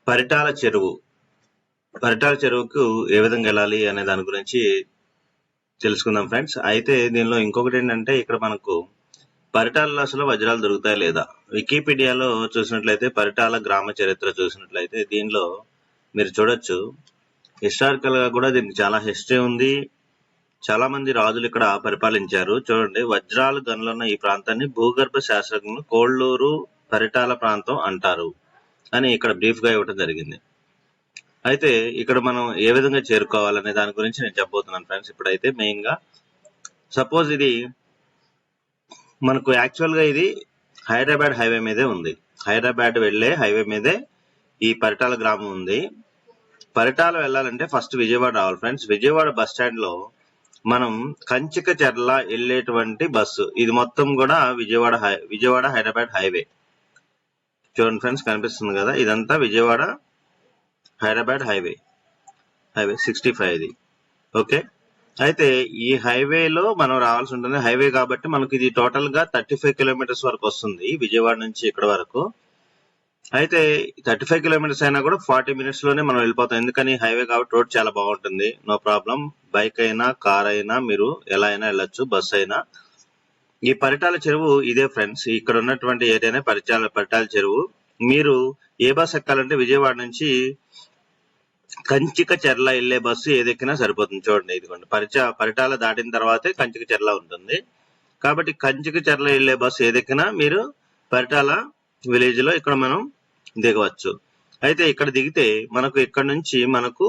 పరిటాల చెరువు. పరిటాల చెరువుకు ఏ విధంగా వెళ్ళాలి అనే దాని గురించి తెలుసుకుందాం ఫ్రెండ్స్. అయితే దీనిలో ఇంకొకటి ఏంటంటే, ఇక్కడ మనకు పరిటాలలో అసలు వజ్రాలు దొరుకుతాయి లేదా? వికీపీడియాలో చూసినట్లయితే పరిటాల గ్రామ చరిత్ర చూసినట్లయితే దీనిలో మీరు చూడొచ్చు, హిస్టారికల్ గా కూడా దీనికి చాలా హిస్టరీ ఉంది. చాలా మంది రాజులు ఇక్కడ పరిపాలించారు. చూడండి, వజ్రాలు గనులున్న ఈ ప్రాంతాన్ని భూగర్భ శాస్త్రజ్ఞులు కోళ్లూరు పరిటాల ప్రాంతం అంటారు అని ఇక్కడ బ్రీఫ్ గా ఇవ్వడం జరిగింది. అయితే ఇక్కడ మనం ఏ విధంగా చేరుకోవాలనే దాని గురించి నేను చెప్పబోతున్నాను ఫ్రెండ్స్. ఇప్పుడైతే మెయిన్ గా సపోజ్ ఇది మనకు యాక్చువల్ గా ఇది హైదరాబాద్ హైవే మీదే ఉంది. హైదరాబాద్ వెళ్లే హైవే మీదే ఈ పరిటాల గ్రామం ఉంది. పరిటాల వెళ్ళాలంటే ఫస్ట్ విజయవాడ రావాలి ఫ్రెండ్స్. విజయవాడ బస్ స్టాండ్ లో మనం కంచికచర్ల వెళ్ళేటువంటి బస్సు, ఇది మొత్తం కూడా విజయవాడ హైదరాబాద్ హైవే. చూడండి ఫ్రెండ్స్, కనిపిస్తుంది కదా, ఇదంతా విజయవాడ హైదరాబాద్ హైవే 65 ఇది. ఓకే, అయితే ఈ హైవేలో మనం రావాల్సి ఉంటుంది. హైవే కాబట్టి మనకి ఇది టోటల్ గా 35 కిలోమీటర్స్ వరకు వస్తుంది విజయవాడ నుంచి ఇక్కడ వరకు. అయితే 35 కిలోమీటర్స్ అయినా కూడా 40 మినిట్స్ లోనే మనం వెళ్ళిపోతాం. ఎందుకని హైవే కాబట్టి రోడ్ చాలా బాగుంటుంది, నో ప్రాబ్లం. బైక్ అయినా కార్ అయినా మీరు ఎలా అయినా వెళ్ళొచ్చు, బస్ అయినా. ఈ పరిటాల చెరువు ఇదే ఫ్రెండ్స్, ఇక్కడ ఉన్నటువంటి ఏరియానే పరిటాల చెరువు. మీరు ఏ బస్ ఎక్కాలంటే విజయవాడ నుంచి కంచికచర్ల వెళ్లే బస్సు ఏదెక్కినా సరిపోతుంది. చూడండి, ఇదిగోండి, పరిటాల దాటిన తర్వాతే కంచికచర్ల ఉంటుంది. కాబట్టి కంచికచర్ల వెళ్లే బస్సు ఏదెక్కినా మీరు పరిటాల విలేజ్ లో ఇక్కడ మనం దిగవచ్చు. అయితే ఇక్కడ దిగితే మనకు ఇక్కడ నుంచి మనకు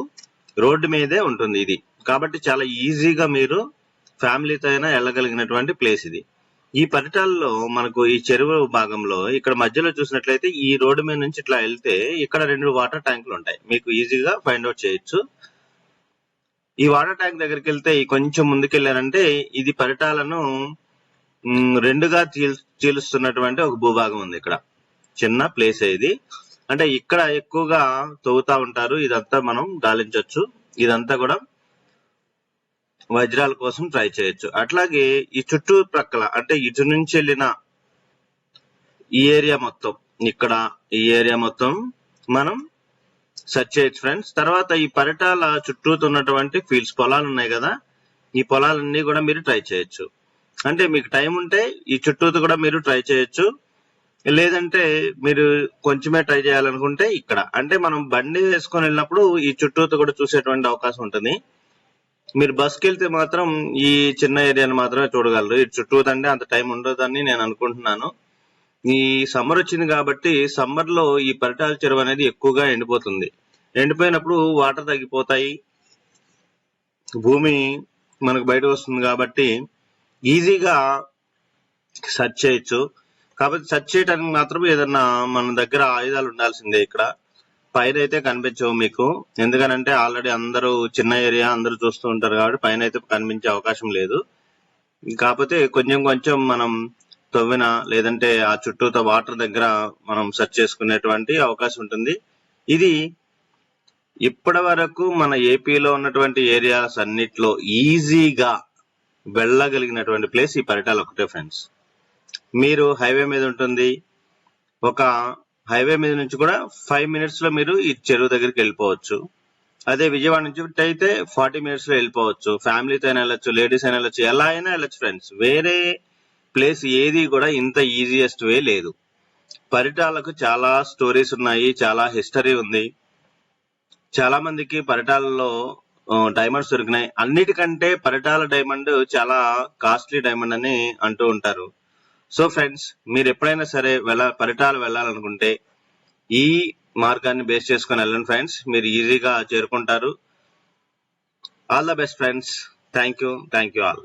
రోడ్డు మీదే ఉంటుంది ఇది. కాబట్టి చాలా ఈజీగా మీరు ఫ్యామిలీతో అయినా వెళ్ళగలిగినటువంటి ప్లేస్ ఇది. ఈ పరిటాలలో మనకు ఈ చెరువు భాగంలో ఇక్కడ మధ్యలో చూసినట్లయితే ఈ రోడ్డు మీద నుంచి ఇట్లా వెళ్తే ఇక్కడ 2 వాటర్ ట్యాంకులు ఉంటాయి. మీకు ఈజీగా ఫైండ్ అవుట్ చేయొచ్చు. ఈ వాటర్ ట్యాంక్ దగ్గరికి వెళ్తే కొంచెం ముందుకెళ్ళారంటే ఇది పరిటాలను రెండుగా చీలుస్తున్నటువంటి ఒక భూభాగం ఉంది. ఇక్కడ చిన్న ప్లేస్ ఇది. అంటే ఇక్కడ ఎక్కువగా తవ్వుతా ఉంటారు. ఇదంతా మనం గాలించవచ్చు. ఇదంతా కూడా వజ్రాల కోసం ట్రై చేయొచ్చు. అట్లాగే ఈ చుట్టూ ప్రక్కల అంటే ఇటు నుంచి వెళ్ళిన ఈ ఏరియా మొత్తం, ఇక్కడ ఈ ఏరియా మొత్తం మనం సెర్చ్ చేయొచ్చు ఫ్రెండ్స్. తర్వాత ఈ పరిటాల చుట్టూతున్నటువంటి ఫీల్డ్స్, పొలాలు ఉన్నాయి కదా, ఈ పొలాలన్నీ కూడా మీరు ట్రై చేయొచ్చు. అంటే మీకు టైం ఉంటే ఈ చుట్టూతో కూడా మీరు ట్రై చేయొచ్చు. లేదంటే మీరు కొంచెమే ట్రై చేయాలనుకుంటే ఇక్కడ, అంటే మనం బండి వేసుకొని వెళ్ళినప్పుడు ఈ చుట్టూతో కూడా చూసేటువంటి అవకాశం ఉంటుంది. మీరు బస్కి వెళ్తే మాత్రం ఈ చిన్న ఏరియాని మాత్రమే చూడగలరు. ఇటు చుట్టూ అంటే అంత టైం ఉండదని నేను అనుకుంటున్నాను. ఈ సమ్మర్ వచ్చింది కాబట్టి సమ్మర్ లో ఈ పరిటాల చెరువు అనేది ఎక్కువగా ఎండిపోతుంది. ఎండిపోయినప్పుడు వాటర్ తగ్గిపోతాయి, భూమి మనకు బయట వస్తుంది. కాబట్టి ఈజీగా సెర్చ్ చేయొచ్చు. కాబట్టి సెర్చ్ చేయడానికి మాత్రం ఏదన్నా మన దగ్గర ఆయుధాలు ఉండాల్సిందే. ఇక్కడ పైన అయితే కనిపించవు మీకు, ఎందుకనంటే ఆల్రెడీ అందరూ చిన్న ఏరియా, అందరూ చూస్తూ ఉంటారు కాబట్టి పైన అయితే కనిపించే అవకాశం లేదు. కాకపోతే కొంచెం కొంచెం మనం తవ్విన, లేదంటే ఆ చుట్టూతో వాటర్ దగ్గర మనం సెర్చ్ చేసుకునేటువంటి అవకాశం ఉంటుంది. ఇది ఇప్పటి వరకు మన ఏపీలో ఉన్నటువంటి ఏరియాస్ అన్నిట్లో ఈజీగా వెళ్ళగలిగినటువంటి ప్లేస్ ఈ పరిటాల ఒకటే ఫ్రెండ్స్. మీరు హైవే మీద ఉంటుంది, ఒక హైవే మీద నుంచి కూడా 5 మినిట్స్ లో మీరు ఈ చెరువు దగ్గరికి వెళ్ళిపోవచ్చు. అదే విజయవాడ నుంచి అయితే 40 మినిట్స్ లో వెళ్ళిపోవచ్చు. ఫ్యామిలీతో అయినా వెళ్ళొచ్చు, లేడీస్ అయినా వెళ్ళొచ్చు, ఎలా అయినా వెళ్ళొచ్చు ఫ్రెండ్స్. వేరే ప్లేస్ ఏది కూడా ఇంత ఈజియెస్ట్ వే లేదు. పరిటాలకు చాలా స్టోరీస్ ఉన్నాయి, చాలా హిస్టరీ ఉంది. చాలా మందికి పరిటాలలో డైమండ్స్ దొరికినాయి. అన్నిటికంటే పరిటాల డైమండ్ చాలా కాస్ట్లీ డైమండ్ అని అంటూ ఉంటారు. సో ఫ్రెండ్స్, మీరు ఎప్పుడైనా సరే పరిటాలు వెళ్ళాలనుకుంటే ఈ మార్గాన్ని బేస్ చేసుకొని వెళ్ళండి ఫ్రెండ్స్. మీరు ఈజీగా చేరుకుంటారు. All the best friends. Thank you all.